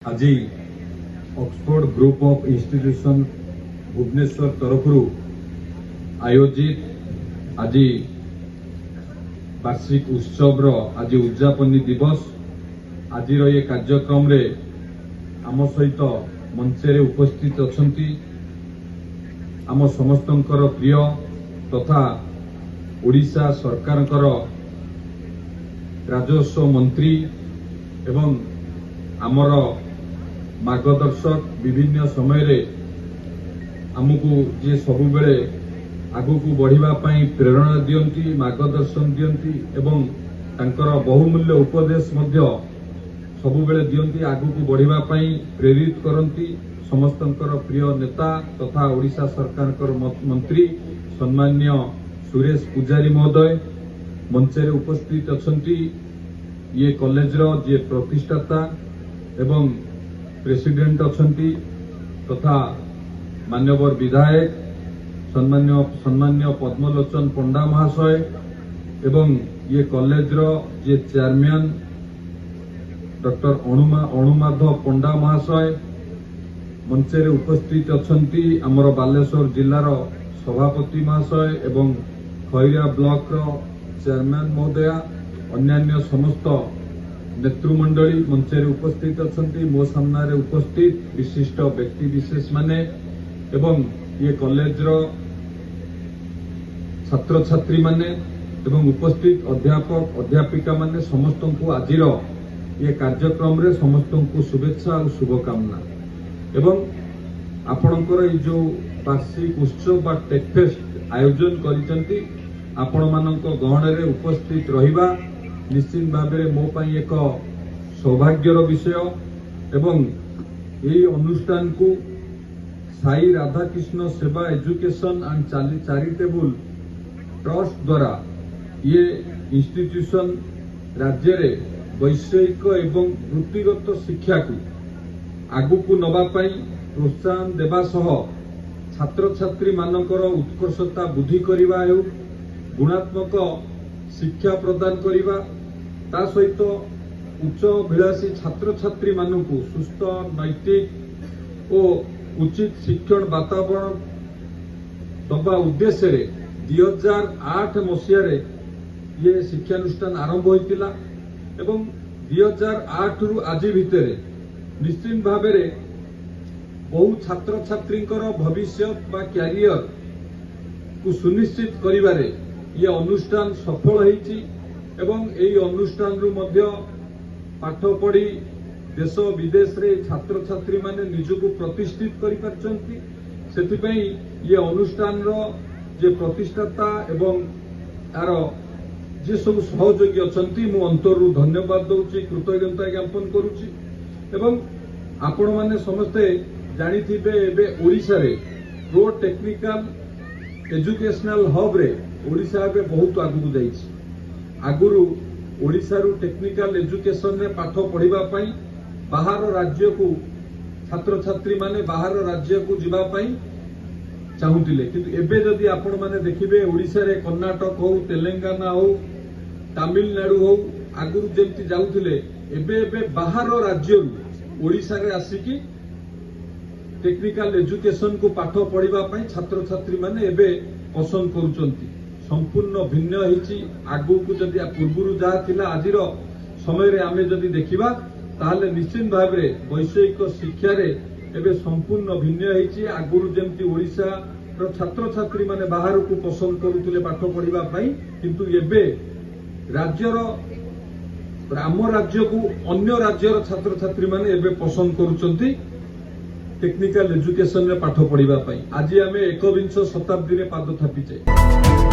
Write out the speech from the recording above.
आज Oxford group of institution Bhubaneswar तरफ आयोजित आज वार्षिक उत्सव आज उद्यापनी दिवस आज ये कार्यक्रम रे आम सहित मंचे उपस्थित अछंती आम समस्तंकर प्रिय तथा ओडिशा सरकारकर राजस्व मंत्री एवं आमर मार्गदर्शक विभिन्न समय रे आमको जे सबु बेले आगुकू बढ़िबा पई प्रेरणा दियंती मार्गदर्शन दियंती एवं तांकर बहुमूल्य उपदेश मध्य सबु बेले दियंती आगुकू बढ़िबा पई प्रेरित करंती समस्तंकर प्रिय नेता तथा ओडिशा सरकारकर मंत्री सम्मान्य सुरेश पुजारी महोदय मंचे उपस्थित अछंती ये कॉलेज रो जे प्रतिष्ठाता एवं प्रेसिडेंट अछंती तथा मान्यवर विधायक सम्मान्य पद्मलोचन पंडा महाशय एवं ये कॉलेज रो जे चेयरमैन डॉक्टर अणुमाधव पंडा महाशय मंचे उपस्थित अछंती आमर बालेश्वर जिलार सभापति महाशय एवं खैरिया ब्लॉक रो चेयरमैन महोदया अन्यान्य समस्त नेतृमंडली मंचे उपस्थित अछंती मो सामने उपस्थित विशिष्ट व्यक्ति विशेष माने एवं ये कॉलेज रो छात्र छात्री माने एवं उपस्थित अध्यापक अध्यापिका माने समस्त को आज ये कार्यक्रम रे समस्त को शुभेच्छा और शुभकामना एवं आपणकर ये जो वार्षिक उत्सव बा टेकफेस्ट आयोजन करिसंती आपण मानक गहण रे उपस्थित रहिबा निश्चित भाव में मो पाई एक सौभाग्यर विषय एवं यही अनुष्ठान को साई राधाकृष्ण सेवा एजुकेशन एंड चैरिटेबल ट्रस्ट द्वारा ये इंस्टीट्यूशन राज्य रे वैषयिक एवं वृत्तिगत शिक्षा को आगुकू नबा पाई प्रोत्साहन देवा सह छात्र छात्री मानकर उत्कर्षता बुद्धि करवा हेउ गुणात्मक शिक्षा प्रदान करवा ता सहित उच्च अभिलाषी छात्र छात्री मानकू सुस्थ नैतिक और उचित शिक्षण वातावरण दबा उद्देश्य रे 2008 मसीह रे ये शिक्षानुष्ठान आरंभ होइतिला एवं 2008 रु आज भितर निश्चित भाव में बहु छात्र छात्री भविष्य बा कैरियर को सुनिश्चित करिबारे ये अनुष्ठान सफल होइछि एवं एई अनुष्ठान रु मध्य पाठ पढ़ी देश विदेश रे छात्र छात्री माने निजको प्रतिष्ठित करि परचंती सेतिपई ये अनुष्ठान रो जे प्रतिष्ठाता एवं तार जे सब सहयोगी अछंती मु अंतरु धन्यवाद दउची कृतज्ञता ज्ञापन करूची एवं आपण माने समस्ते जानिथिबे एबे ओडिसा रे प्रो टेक्निकल एजुकेशनल हब रे ओडिसा बे बहुत आगु जाइछि आगुरु ओडिसा रु टेक्निकल एजुकेशन रे पाठ पढ़िबा पई बाहर राज्य को छात्र छात्री माने बाहर राज्य को जिबा पई चाहुतिले किंतु एबे जदि आपण माने देखिबे ओडिसा रे कर्नाटक हो तेलंगाना हो तमिलनाडु हो आगुरु जेमति जाउतिले एबे एबे बाहर राज्य रु ओडिसा रे आसीकी टेक्निकल एजुकेशन को पाठ पढ़िबा पई छात्र छात्री माने एबे पसंद करूचंती संपूर्ण भिन्न होइछि आगु को जदि पूर्वरु जहा थिला आजिर समय रे आमे जदि देखिबा ताहले निश्चित भाव रे वैषयिक शिक्षा रे एबे संपूर्ण भिन्न होइछि आगुरु जेमति ओडिसा रो छात्र छात्री माने बाहर को पसंद करूथिले पाठ पढ़िबा पई किंतु एबे राज्यर आम राज्य को अन्य राज्यर छात्र छात्री माने एबे पसंद करूचंती टेक्निकल एजुकेशन रे पाठ पढ़िबा पई आज आमे 21 शताब्दी रे पाद थापिचे।